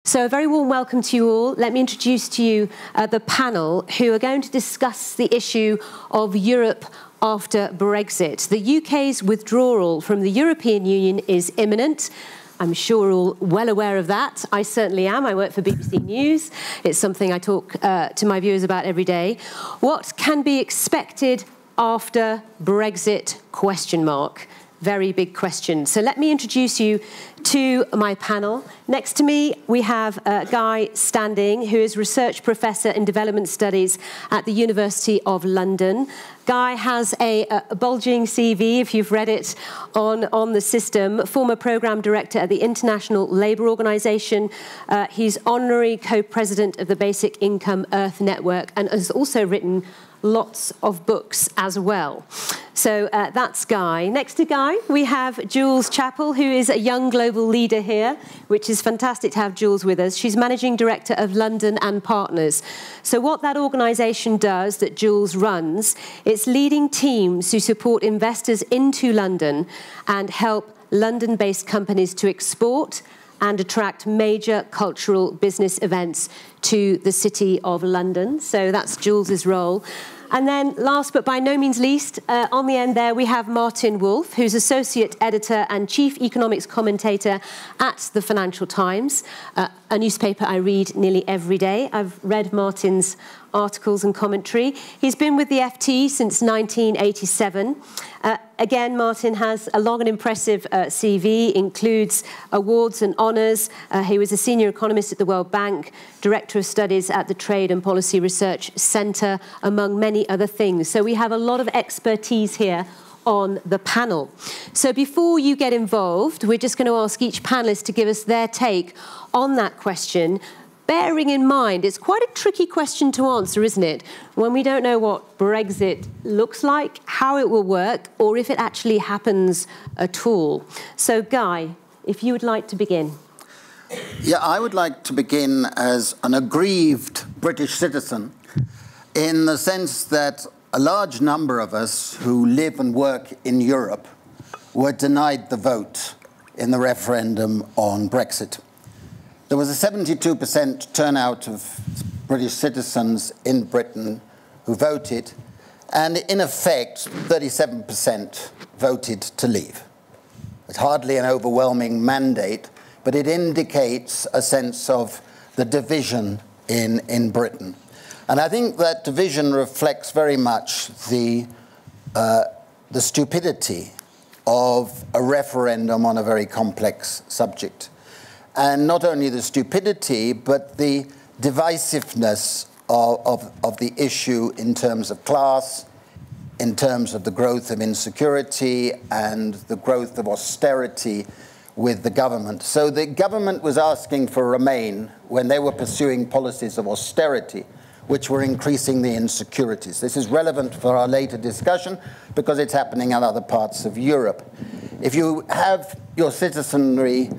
So a very warm welcome to you all. Let me introduce to you the panel who are going to discuss the issue of Europe after Brexit. The UK's withdrawal from the European Union is imminent. I'm sure we're all well aware of that. I certainly am. I work for BBC News. It's something I talk to my viewers about every day. What can be expected after Brexit? Question mark. Very big question. So let me introduce you to my panel. Next to me, we have Guy Standing, who is Research Professor in Development Studies at the University of London. Guy has a bulging CV, if you've read it on the system. Former Programme Director at the International Labour Organization. He's Honorary Co-President of the Basic Income Earth Network and has also written lots of books as well. So that's Guy. Next to Guy, we have Jules Chappell, who is a young global leader here, which is fantastic to have Jules with us. She's Managing Director of London and Partners. So what that organisation does that Jules runs, it's leading teams who support investors into London and help London-based companies to export and attract major cultural business events to the City of London. So that's Jules's role. And then last but by no means least, on the end there, we have Martin Wolf, who's Associate Editor and Chief Economics Commentator at the Financial Times, a newspaper I read nearly every day. I've read Martin's articles and commentary. He's been with the FT since 1987. Again, Martin has a long and impressive CV, includes awards and honours. He was a senior economist at the World Bank, Director of Studies at the Trade and Policy Research Centre, among many other things. So we have a lot of expertise here on the panel. So before you get involved, we're just going to ask each panellist to give us their take on that question, bearing in mind it's quite a tricky question to answer, isn't it? When we don't know what Brexit looks like, how it will work, or if it actually happens at all. So, Guy, if you would like to begin. Yeah, I would like to begin as an aggrieved British citizen in the sense that a large number of us who live and work in Europe were denied the vote in the referendum on Brexit. There was a 72% turnout of British citizens in Britain who voted, and in effect, 37% voted to leave. It's hardly an overwhelming mandate, but it indicates a sense of the division in Britain. And I think that division reflects very much the stupidity of a referendum on a very complex subject. And not only the stupidity, but the divisiveness of the issue in terms of class, in terms of the growth of insecurity and the growth of austerity with the government. So the government was asking for Remain when they were pursuing policies of austerity, which were increasing the insecurities. This is relevant for our later discussion because it's happening in other parts of Europe. If you have your citizenry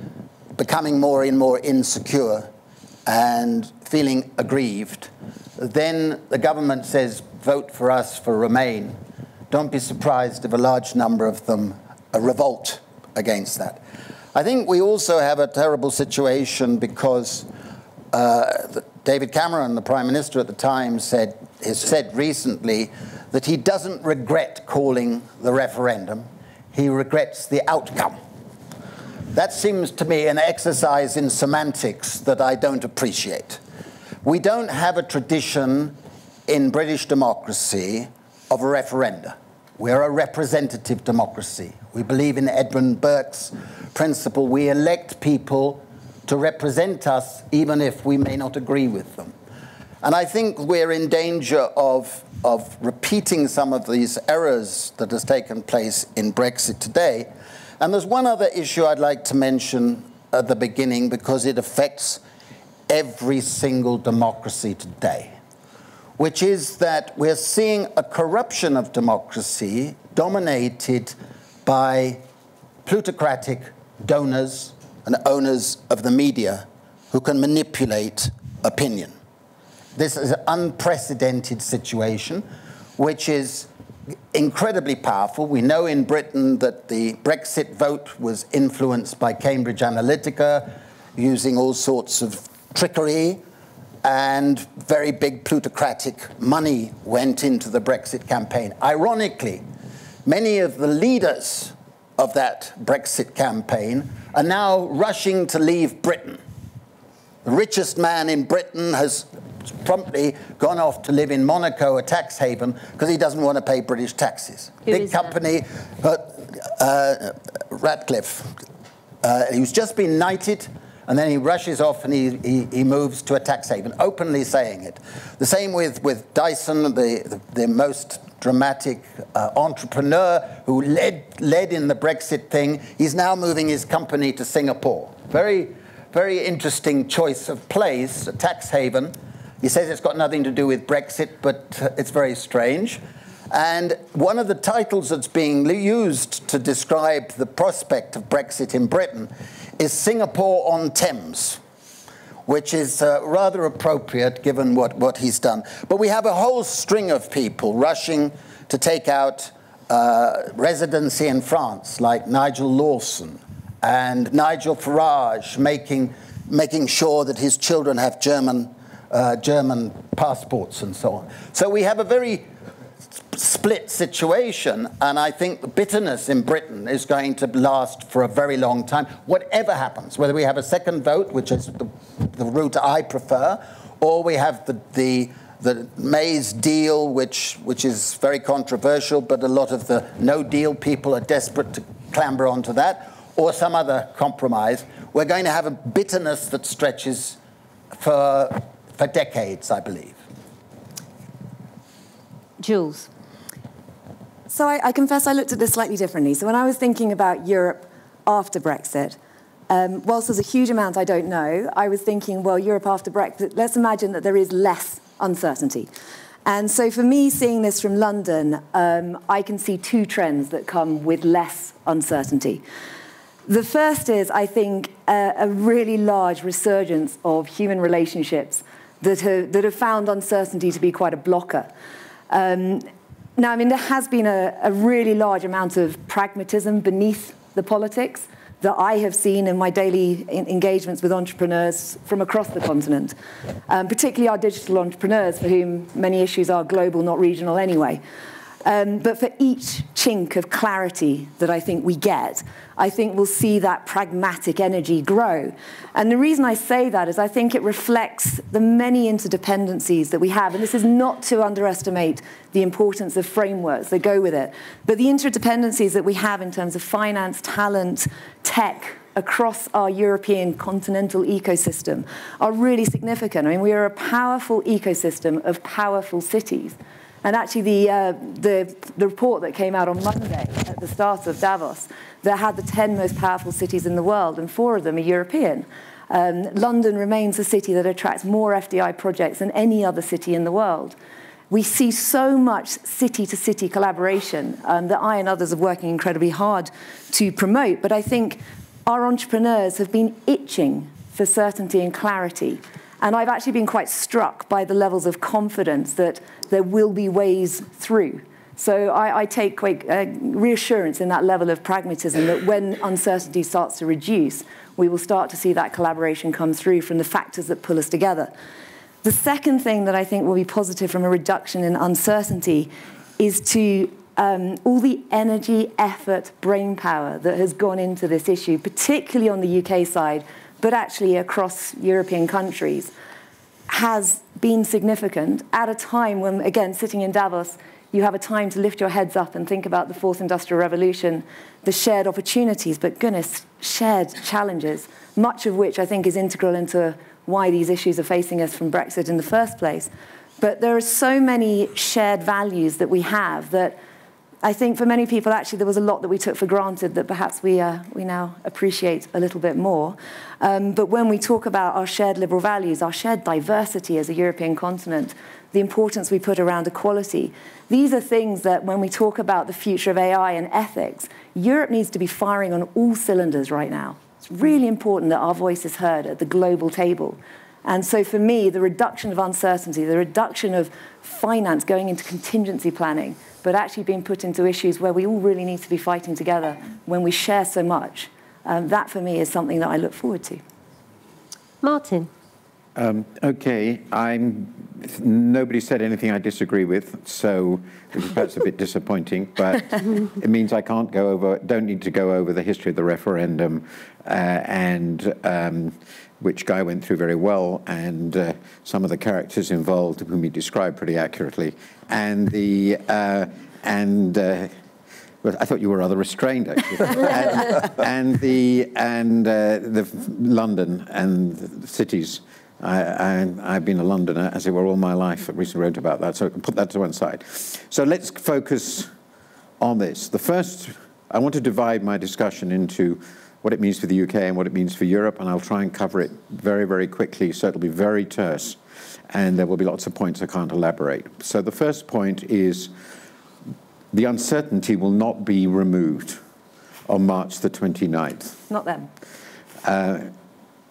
becoming more and more insecure and feeling aggrieved, then the government says, vote for us for Remain. Don't be surprised if a large number of them revolt against that. I think we also have a terrible situation because David Cameron, the Prime Minister at the time, has said recently that he doesn't regret calling the referendum, he regrets the outcome. That seems to me an exercise in semantics that I don't appreciate. We don't have a tradition in British democracy of a referenda. We're a representative democracy. We believe in Edmund Burke's principle. We elect people to represent us even if we may not agree with them. And I think we're in danger of repeating some of these errors that has taken place in Brexit today. And there's one other issue I'd like to mention at the beginning because it affects every single democracy today, which is that we're seeing a corruption of democracy dominated by plutocratic donors and owners of the media who can manipulate opinion. This is an unprecedented situation, which is incredibly powerful. We know in Britain that the Brexit vote was influenced by Cambridge Analytica, using all sorts of trickery and very big plutocratic money went into the Brexit campaign. Ironically, many of the leaders of that Brexit campaign are now rushing to leave Britain. The richest man in Britain has promptly gone off to live in Monaco, a tax haven, because he doesn't want to pay British taxes. Big company, Ratcliffe. He's just been knighted, and then he rushes off and he moves to a tax haven, openly saying it. The same with Dyson, the most dramatic entrepreneur who led in the Brexit thing. He's now moving his company to Singapore. Very, very interesting choice of place, a tax haven. He says it's got nothing to do with Brexit, but it's very strange. And one of the titles that's being used to describe the prospect of Brexit in Britain is Singapore on Thames, which is rather appropriate given what he's done. But we have a whole string of people rushing to take out residency in France, like Nigel Lawson and Nigel Farage, making sure that his children have German passports and so on. So we have a very split situation, and I think the bitterness in Britain is going to last for a very long time, whatever happens, whether we have a second vote, which is the route I prefer, or we have the May's deal, which is very controversial, but a lot of the no-deal people are desperate to clamber onto that, or some other compromise. We're going to have a bitterness that stretches for decades, I believe. Jules. So I confess I looked at this slightly differently. So when I was thinking about Europe after Brexit, whilst there's a huge amount I don't know, I was thinking, well, Europe after Brexit, let's imagine that there is less uncertainty. And so for me, seeing this from London, I can see two trends that come with less uncertainty. The first is, I think, a really large resurgence of human relationships that have found uncertainty to be quite a blocker. Now, I mean, there has been a really large amount of pragmatism beneath the politics that I have seen in my daily engagements with entrepreneurs from across the continent, particularly our digital entrepreneurs, for whom many issues are global, not regional anyway. But for each chink of clarity that I think we get, I think we'll see that pragmatic energy grow. And the reason I say that is I think it reflects the many interdependencies that we have. And this is not to underestimate the importance of frameworks that go with it, but the interdependencies that we have in terms of finance, talent, tech, across our European continental ecosystem are really significant. I mean, we are a powerful ecosystem of powerful cities. And actually, the report that came out on Monday at the start of Davos that had the 10 most powerful cities in the world, and 4 of them are European. London remains a city that attracts more FDI projects than any other city in the world. We see so much city-to-city collaboration that I and others are working incredibly hard to promote. But I think our entrepreneurs have been itching for certainty and clarity. And I've actually been quite struck by the levels of confidence that there will be ways through. So I take quite reassurance in that level of pragmatism that when uncertainty starts to reduce, we will start to see that collaboration come through from the factors that pull us together. The second thing that I think will be positive from a reduction in uncertainty is to all the energy, effort, brainpower that has gone into this issue, particularly on the UK side, but actually across European countries, has been significant at a time when, again, sitting in Davos, you have a time to lift your heads up and think about the fourth industrial revolution, the shared opportunities, but goodness, shared challenges, much of which I think is integral into why these issues are facing us from Brexit in the first place. But there are so many shared values that we have that I think for many people, actually, there was a lot that we took for granted that perhaps we now appreciate a little bit more. But when we talk about our shared liberal values, our shared diversity as a European continent, the importance we put around equality, these are things that when we talk about the future of AI and ethics, Europe needs to be firing on all cylinders right now. It's really important that our voice is heard at the global table. And so for me, the reduction of uncertainty, the reduction of finance going into contingency planning, but actually being put into issues where we all really need to be fighting together when we share so much, that for me is something that I look forward to. Martin. Okay, nobody said anything I disagree with, so it was perhaps a bit disappointing, but it means I don't need to go over the history of the referendum, which Guy went through very well, and some of the characters involved, whom he described pretty accurately, well, I thought you were rather restrained, actually. the London and the cities. I've been a Londoner, as it were, all my life. I recently wrote about that, so I can put that to one side. So let's focus on this. I want to divide my discussion into what it means for the UK and what it means for Europe, and I'll try and cover it very, very quickly, so it'll be very terse, and there will be lots of points I can't elaborate. So the first point is the uncertainty will not be removed on March the 29th. Not then.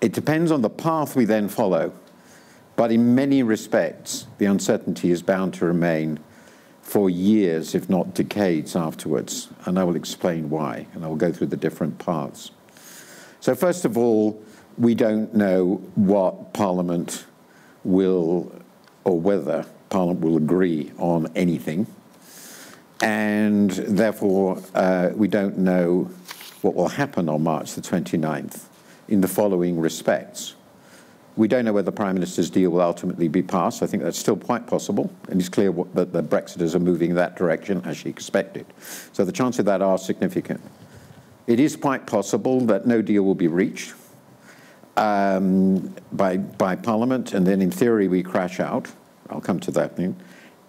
It depends on the path we then follow, but in many respects, the uncertainty is bound to remain for years, if not decades afterwards, and I will explain why, and I will go through the different parts. So first of all, we don't know what Parliament will, or whether Parliament will agree on anything, and therefore we don't know what will happen on March the 29th. In the following respects. We don't know whether the Prime Minister's deal will ultimately be passed. I think that's still quite possible, and it's clear that the Brexiters are moving in that direction, as she expected. So the chances of that are significant. It is quite possible that no deal will be reached by Parliament, and then in theory we crash out. I'll come to that thing.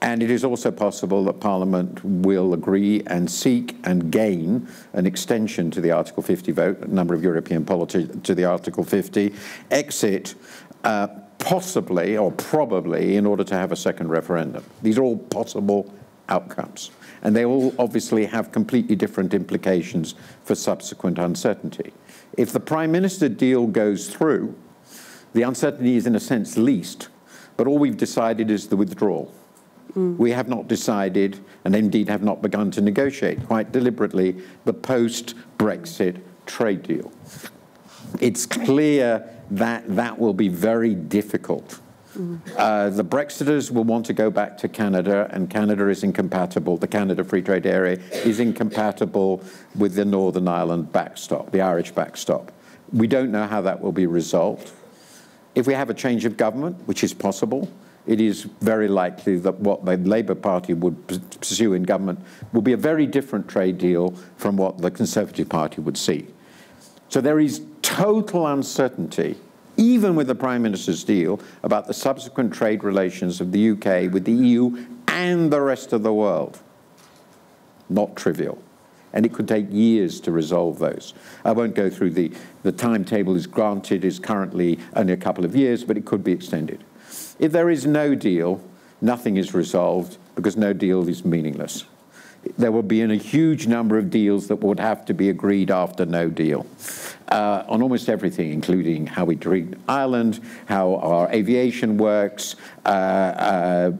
And it is also possible that Parliament will agree and seek and gain an extension to the Article 50 vote, a number of European politicians to the Article 50, exit possibly or probably in order to have a second referendum. These are all possible outcomes. And they all obviously have completely different implications for subsequent uncertainty. If the Prime Minister deal goes through, the uncertainty is in a sense least, but all we've decided is the withdrawal. We have not decided, and indeed have not begun to negotiate quite deliberately, the post-Brexit trade deal. It's clear that that will be very difficult. The Brexiters will want to go back to Canada, and Canada is incompatible. The Canada Free Trade Area is incompatible with the Northern Ireland backstop, the Irish backstop. We don't know how that will be resolved. If we have a change of government, which is possible, it is very likely that what the Labour Party would pursue in government will be a very different trade deal from what the Conservative Party would see. So there is total uncertainty, even with the Prime Minister's deal, about the subsequent trade relations of the UK with the EU and the rest of the world. Not trivial. And it could take years to resolve those. I won't go through the timetable is granted, is currently only a couple of years, but it could be extended. If there is no deal, nothing is resolved because no deal is meaningless. There will be a huge number of deals that would have to be agreed after no deal on almost everything, including how we treat Ireland, how our aviation works,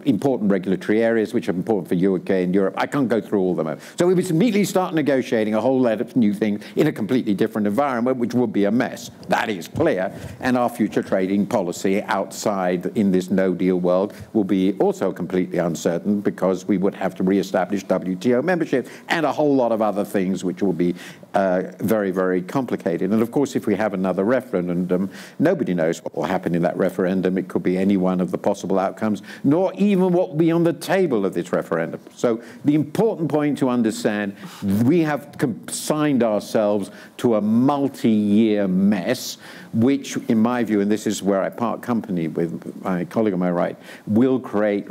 important regulatory areas which are important for UK and Europe. I can't go through all of them. So we would immediately start negotiating a whole lot of new things in a completely different environment, which would be a mess. That is clear. And our future trading policy outside in this no-deal world will be also completely uncertain because we would have to re-establish WTO membership and a whole lot of other things which will be very, very complicated. And of course, if we have another referendum, nobody knows what will happen in that referendum. It could be any one of the possible outcomes, nor even what will be on the table of this referendum. So the important point to understand, we have consigned ourselves to a multi-year mess, which, in my view, and this is where I part company with my colleague on my right, will create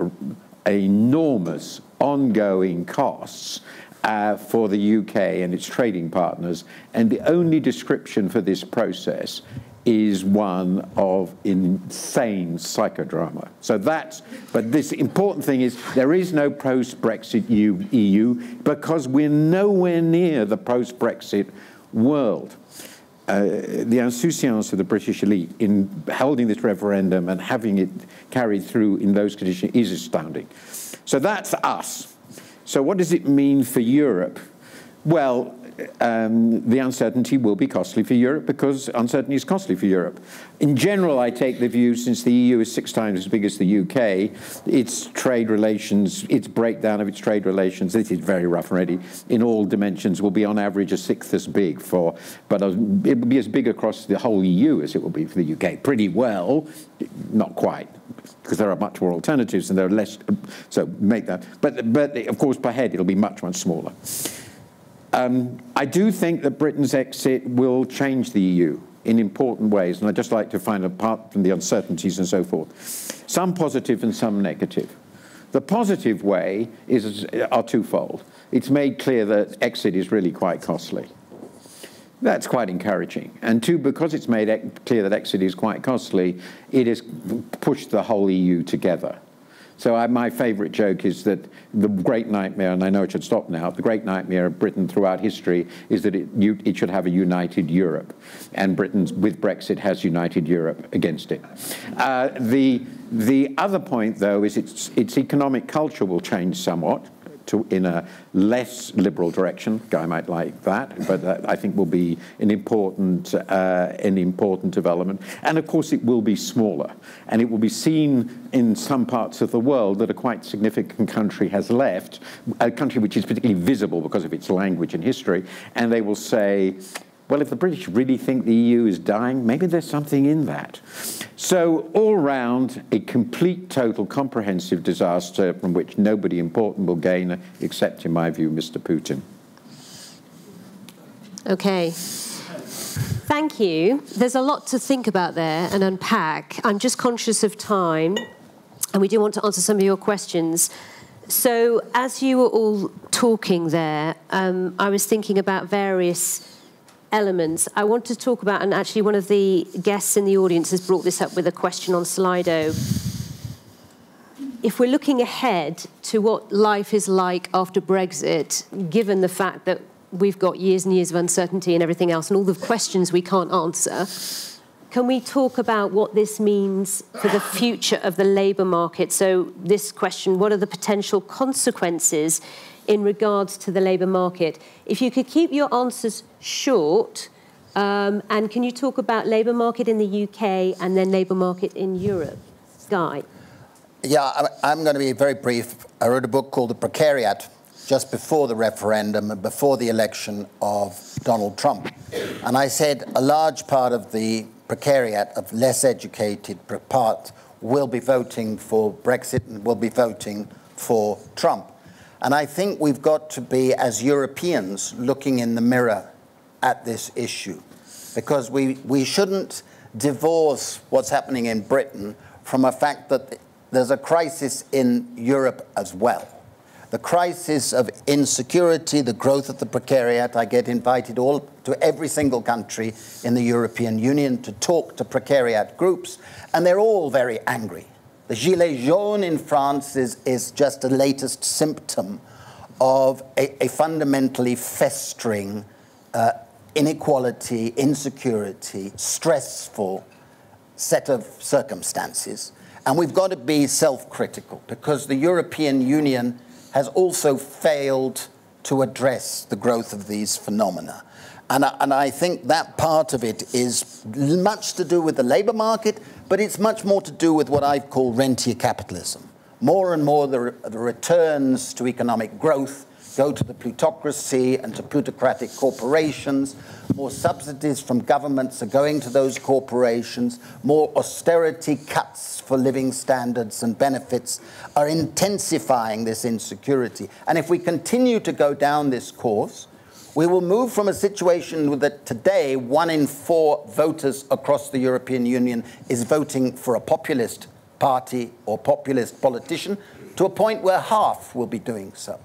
enormous ongoing costs for the UK and its trading partners, and the only description for this process is one of insane psychodrama. So but this important thing is there is no post-Brexit EU because we're nowhere near the post-Brexit world. The insouciance of the British elite in holding this referendum and having it carried through in those conditions is astounding. So that's us. So what does it mean for Europe? Well, the uncertainty will be costly for Europe because uncertainty is costly for Europe. In general, I take the view, since the EU is 6 times as big as the UK, its trade relations, its breakdown of its trade relations, this is very rough and ready, in all dimensions will be on average a 1/6 as big but it will be as big across the whole EU as it will be for the UK. Pretty well, not quite, because there are much more alternatives and there are less, so make that, but of course per head it'll be much, much smaller. I do think that Britain's exit will change the EU in important ways, and I'd just like to find, apart from the uncertainties and so forth, some positive and some negative. The positive way are twofold. It's made clear that exit is really quite costly. That's quite encouraging. And two, because it's made clear that exit is quite costly, it has pushed the whole EU together. So my favourite joke is that the great nightmare, and I know it should stop now, the great nightmare of Britain throughout history is that it should have a united Europe. And Britain, with Brexit, has united Europe against it. The other point, though, is its economic culture will change somewhat in a less liberal direction. Guy might like that, but that I think will be an important development. And of course, it will be smaller, and it will be seen in some parts of the world that a quite significant country has left, a country which is particularly visible because of its language and history, and they will say, well, if the British really think the EU is dying, maybe there's something in that. So all round, a complete, total, comprehensive disaster from which nobody important will gain, except, in my view, Mr. Putin. Okay. Thank you. There's a lot to think about there and unpack. I'm just conscious of time, and we do want to answer some of your questions. So as you were all talking there, I was thinking about various elements. I want to talk about, and actually one of the guests in the audience has brought this up with a question on Slido. If we're looking ahead to what life is like after Brexit, given the fact that we've got years and years of uncertainty and everything else and all the questions we can't answer, can we talk about what this means for the future of the labour market? So this question, what are the potential consequences in regards to the labour market? If you could keep your answers short, and can you talk about labour market in the UK and then labour market in Europe? Guy. Yeah, I'm going to be very brief. I wrote a book called The Precariat just before the referendum and before the election of Donald Trump. And I said a large part of the precariat of less educated part will be voting for Brexit and will be voting for Trump. And I think we've got to be, as Europeans, looking in the mirror at this issue, because we shouldn't divorce what's happening in Britain from a fact that there's a crisis in Europe as well. The crisis of insecurity, the growth of the precariat. I get invited to every single country in the European Union to talk to precariat groups, and they're all very angry. The Gilets jaunes in France is just a latest symptom of a fundamentally festering inequality, insecurity, stressful set of circumstances. And we've got to be self-critical, because the European Union has also failed to address the growth of these phenomena. And I think that part of it is much to do with the labour market, but it's much more to do with what I call rentier capitalism. More and more the returns to economic growth go to the plutocracy and to plutocratic corporations. More subsidies from governments are going to those corporations. More austerity cuts for living standards and benefits are intensifying this insecurity. And if we continue to go down this course, we will move from a situation that today 1 in 4 voters across the European Union is voting for a populist party or populist politician to a point where half will be doing so.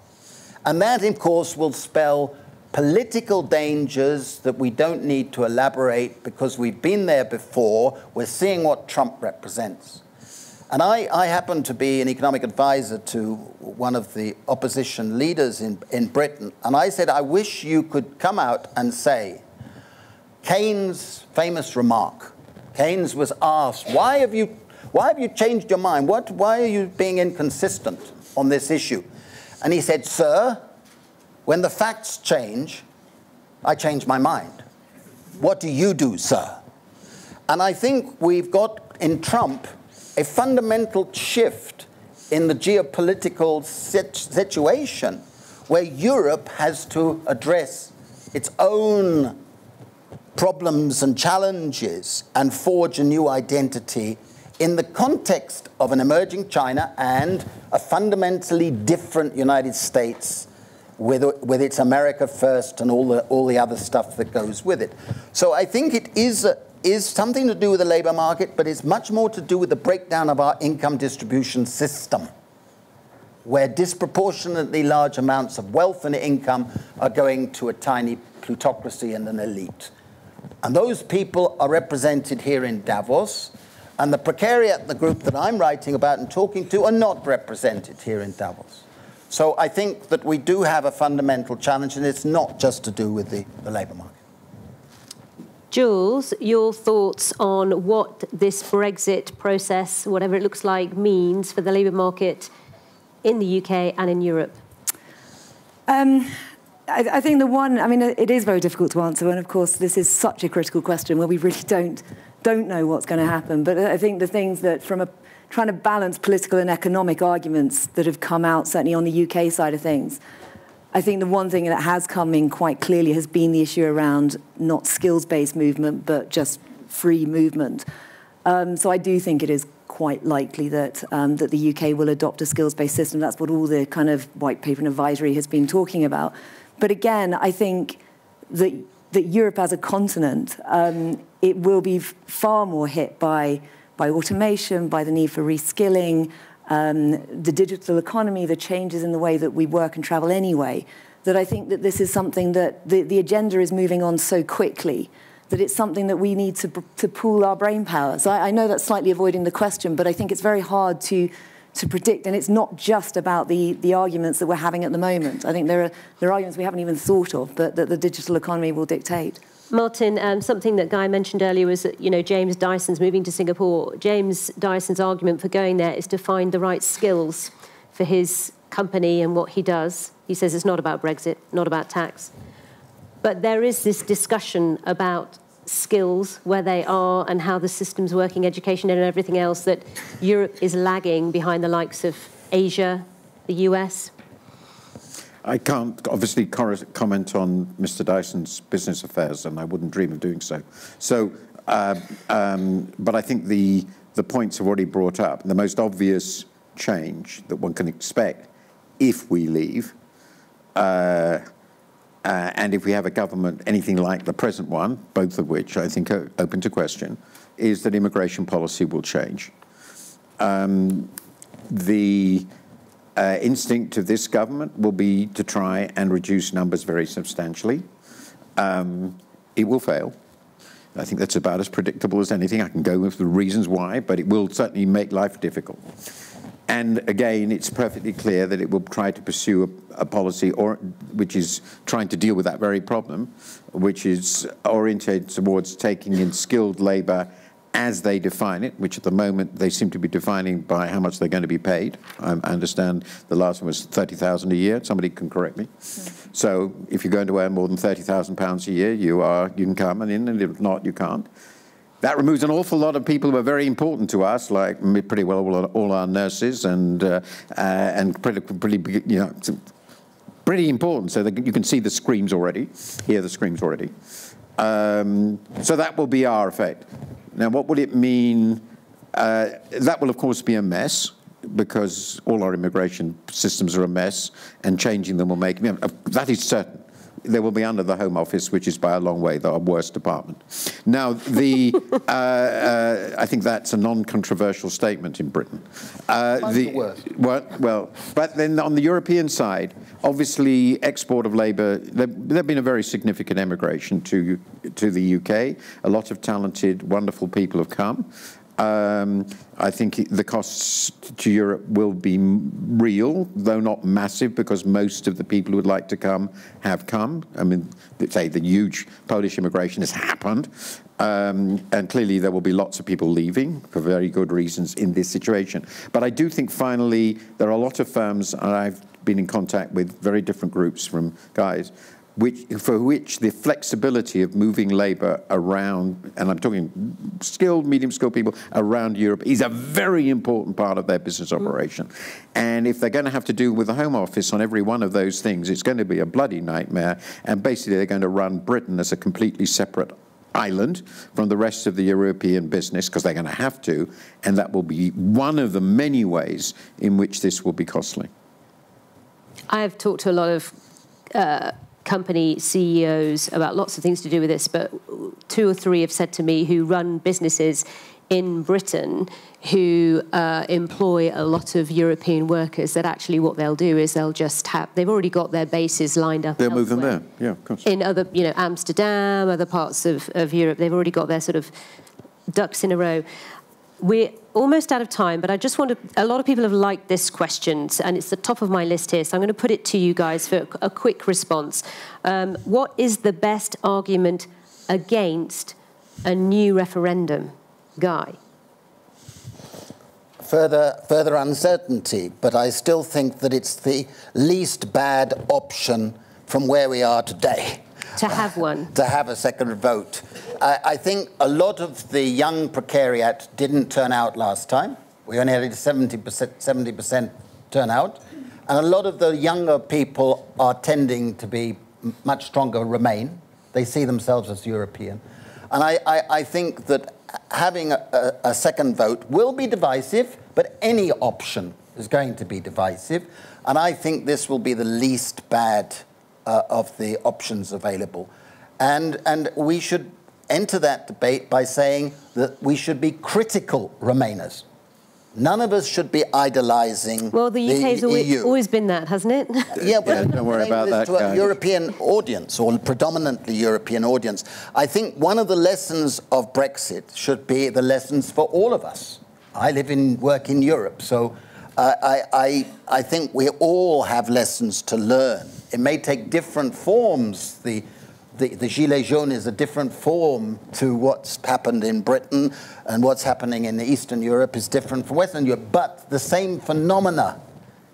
And that, of course, will spell political dangers that we don't need to elaborate because we've been there before. We're seeing what Trump represents. And I happen to be an economic advisor to one of the opposition leaders in Britain. And I said, I wish you could come out and say, Keynes' famous remark. Keynes was asked, why have you changed your mind? Why are you being inconsistent on this issue? And he said, sir, when the facts change, I changed my mind. What do you do, sir? And I think we've got in Trump a fundamental shift in the geopolitical situation where Europe has to address its own problems and challenges and forge a new identity in the context of an emerging China and a fundamentally different United States with its America first and all the other stuff that goes with it. So I think it is something to do with the labor market, but it's much more to do with the breakdown of our income distribution system, where disproportionately large amounts of wealth and income are going to a tiny plutocracy and an elite. And those people are represented here in Davos, and the precariat, the group that I'm writing about and talking to, are not represented here in Davos. So I think that we do have a fundamental challenge, and it's not just to do with the labour market. Jules, your thoughts on what this Brexit process, whatever it looks like, means for the labour market in the UK and in Europe? I think it is very difficult to answer, and of course this is such a critical question where we really don't know what's going to happen. But I think the things that, from trying to balance political and economic arguments that have come out, certainly on the UK side of things, I think the one thing that has come in quite clearly has been the issue around not skills-based movement, but just free movement. So I do think it is quite likely that that the UK will adopt a skills-based system. That's what all the kind of white paper and advisory has been talking about. But again, I think that Europe as a continent, it will be far more hit by automation, by the need for reskilling, the digital economy, the changes in the way that we work and travel anyway, that I think that this is something that the agenda is moving on so quickly that it's something that we need to pool our brain power. So I know that's slightly avoiding the question, but I think it's very hard to predict, and it's not just about the arguments that we're having at the moment. I think there are arguments we haven't even thought of, but that the digital economy will dictate. Martin, something that Guy mentioned earlier was that, James Dyson's moving to Singapore. James Dyson's argument for going there is to find the right skills for his company and what he does. He says it's not about Brexit, not about tax. But there is this discussion about skills, where they are and how the system's working, education and everything else, that Europe is lagging behind the likes of Asia, the US. I can't obviously comment on Mr. Dyson's business affairs, and I wouldn't dream of doing so. But I think the points have already brought up. The most obvious change that one can expect if we leave, and if we have a government anything like the present one, both of which I think are open to question, is that immigration policy will change. The instinct of this government will be to try and reduce numbers very substantially. It will fail. I think that's about as predictable as anything. I can go with the reasons why, but it will certainly make life difficult. And again, it's perfectly clear that it will try to pursue a policy which is trying to deal with that very problem, which is oriented towards taking in skilled labour as they define it, which at the moment they seem to be defining by how much they're going to be paid. I understand the last one was $30,000 a year. Somebody can correct me. So if you're going to earn more than £30,000 a year, you can come and if not, you can't. That removes an awful lot of people who are very important to us, like pretty well all our nurses and pretty important. So that you can see the screams already, hear the screams already. So that will be our effect. Now, what would it mean? That will, of course, be a mess, because all our immigration systems are a mess, and changing them will make... that is certain. They will be under the Home Office, which is by a long way our worst department. Now, I think that's a non-controversial statement in Britain. The worst. Well, but then on the European side, obviously, export of labour, there's been a very significant emigration to the UK. A lot of talented, wonderful people have come. I think the costs to Europe will be real, though not massive, because most of the people who would like to come have come. I mean, say the huge Polish immigration has happened, and clearly there will be lots of people leaving for very good reasons in this situation. But I do think finally there are a lot of firms, and I've been in contact with very different groups from guys, for which the flexibility of moving labour around, and I'm talking skilled, medium-skilled people around Europe, is a very important part of their business operation. And if they're going to have to deal with the Home Office on every one of those things, it's going to be a bloody nightmare. And basically, they're going to run Britain as a completely separate island from the rest of the European business, because they're going to have to, and that will be one of the many ways in which this will be costly. I have talked to a lot of company CEOs about lots of things to do with this, but 2 or 3 have said to me who run businesses in Britain who employ a lot of European workers, that actually what they'll do is they'll just they've already got their bases lined up. They'll move them there, yeah, of course. In other, Amsterdam, other parts of Europe, they've already got their sort of ducks in a row. We're almost out of time, but I just want to, a lot of people have liked this question, and it's the top of my list here, so I'm going to put it to you guys for a quick response. What is the best argument against a new referendum? Guy? Further uncertainty, but I still think that it's the least bad option from where we are today. To have one. To have a second vote. I think a lot of the young precariat didn't turn out last time. We only had a 70% turnout. And a lot of the younger people are tending to be much stronger Remain. They see themselves as European. And I think that having a second vote will be divisive, but any option is going to be divisive. And I think this will be the least bad of the options available. And we should enter that debate by saying that we should be critical Remainers. None of us should be idolising the UK's always been that, hasn't it? Yeah, but don't worry about that. To a European audience, or predominantly European audience. I think one of the lessons of Brexit should be the lessons for all of us. I live and work in Europe, so I think we all have lessons to learn. It may take different forms. The Gilets jaunes is a different form to what's happened in Britain, and what's happening in Eastern Europe is different from Western Europe, but the same phenomena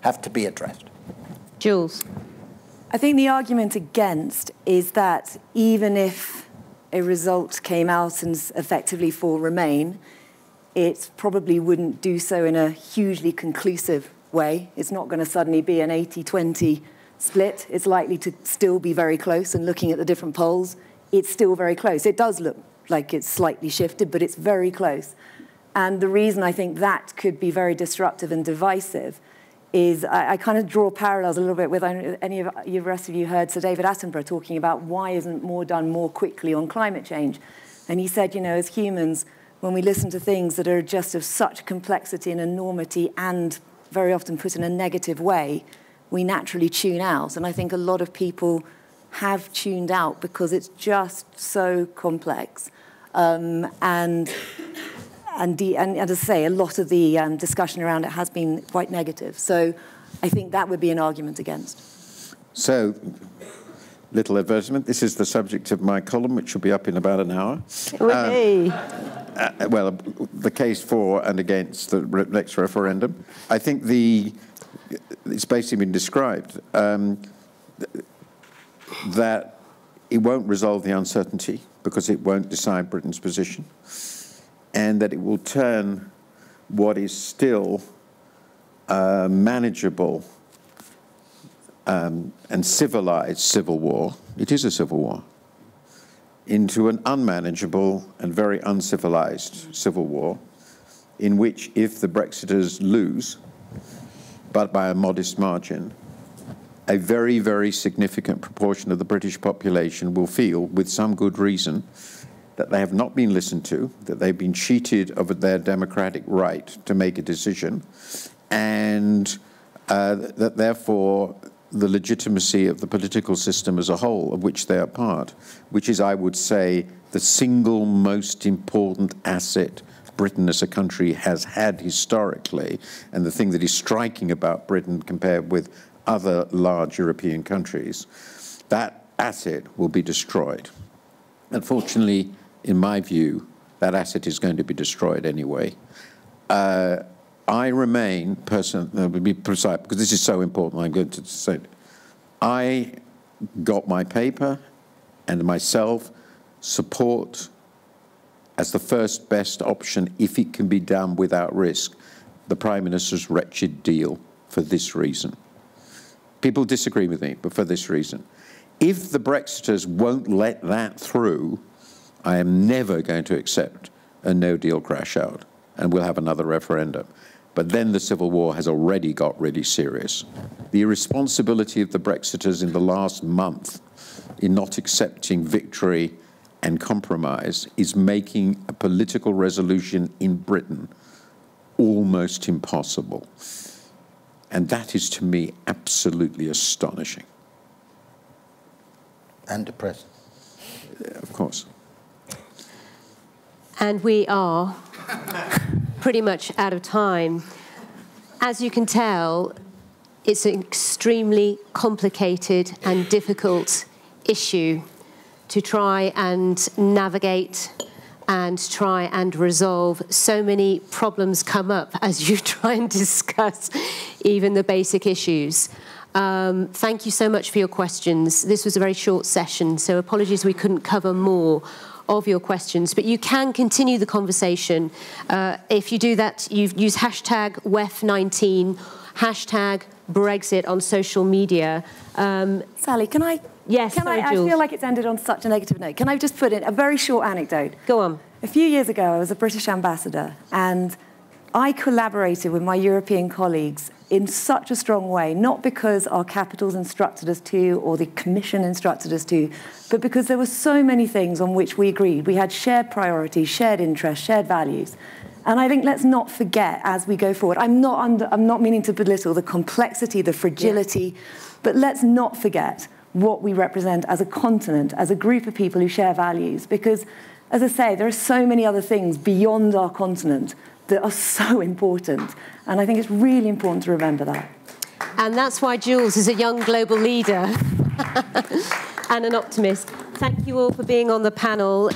have to be addressed. Jules? I think the argument against is that even if a result came out and effectively for Remain, it probably wouldn't do so in a hugely conclusive way. It's not going to suddenly be an 80-20 split. It's likely to still be very close, and looking at the different polls, it's still very close. It does look like it's slightly shifted, but it's very close. And the reason I think that could be very disruptive and divisive is I kind of draw parallels a little bit with any of the rest of you heard Sir David Attenborough talking about why isn't more done more quickly on climate change. And he said, as humans, when we listen to things that are just of such complexity and enormity and very often put in a negative way, we naturally tune out. And I think a lot of people have tuned out because it's just so complex. And as I say, a lot of the discussion around it has been quite negative. So I think that would be an argument against. So, little advertisement. This is the subject of my column, which will be up in about an hour. Well, the case for and against the next referendum. I think it's basically been described that it won't resolve the uncertainty because it won't decide Britain's position, and that it will turn what is still manageable and civilized civil war, it is a civil war, into an unmanageable and very uncivilized civil war, in which if the Brexiters lose, but by a modest margin, a very, very significant proportion of the British population will feel, with some good reason, that they have not been listened to, that they've been cheated of their democratic right to make a decision, and that therefore the legitimacy of the political system as a whole, of which they are part, which is, I would say, the single most important asset Britain as a country has had historically, and the thing that is striking about Britain compared with other large European countries, that asset will be destroyed. Unfortunately, in my view, that asset is going to be destroyed anyway. I remain, to be precise, because this is so important, I'm going to say it, I got my paper and myself support as the first best option, if it can be done without risk, the Prime Minister's wretched deal for this reason. People disagree with me, but for this reason. If the Brexiters won't let that through, I am never going to accept a no-deal crash out, and we'll have another referendum. But then the civil war has already got really serious. The irresponsibility of the Brexiters in the last month in not accepting victory and compromise is making a political resolution in Britain almost impossible. And that is, to me, absolutely astonishing. And depressing. Of course. And we are pretty much out of time. As you can tell, it's an extremely complicated and difficult issue to try and navigate and try and resolve. So many problems come up as you try and discuss even the basic issues. Thank you so much for your questions. This was a very short session, so apologies we couldn't cover more of your questions, but you can continue the conversation. If you do that, you use hashtag WEF19, hashtag Brexit on social media. Sally, can I? Yes, I feel like it's ended on such a negative note. Can I just put in a very short anecdote? Go on. A few years ago, I was a British ambassador, and I collaborated with my European colleagues in such a strong way, not because our capitals instructed us to or the Commission instructed us to, but because there were so many things on which we agreed. We had shared priorities, shared interests, shared values. And I think let's not forget as we go forward. I'm not meaning to belittle the complexity, the fragility, but let's not forget what we represent as a continent, as a group of people who share values. Because, as I say, there are so many other things beyond our continent that are so important. And I think it's really important to remember that. And that's why Jules is a young global leader and an optimist. Thank you all for being on the panel.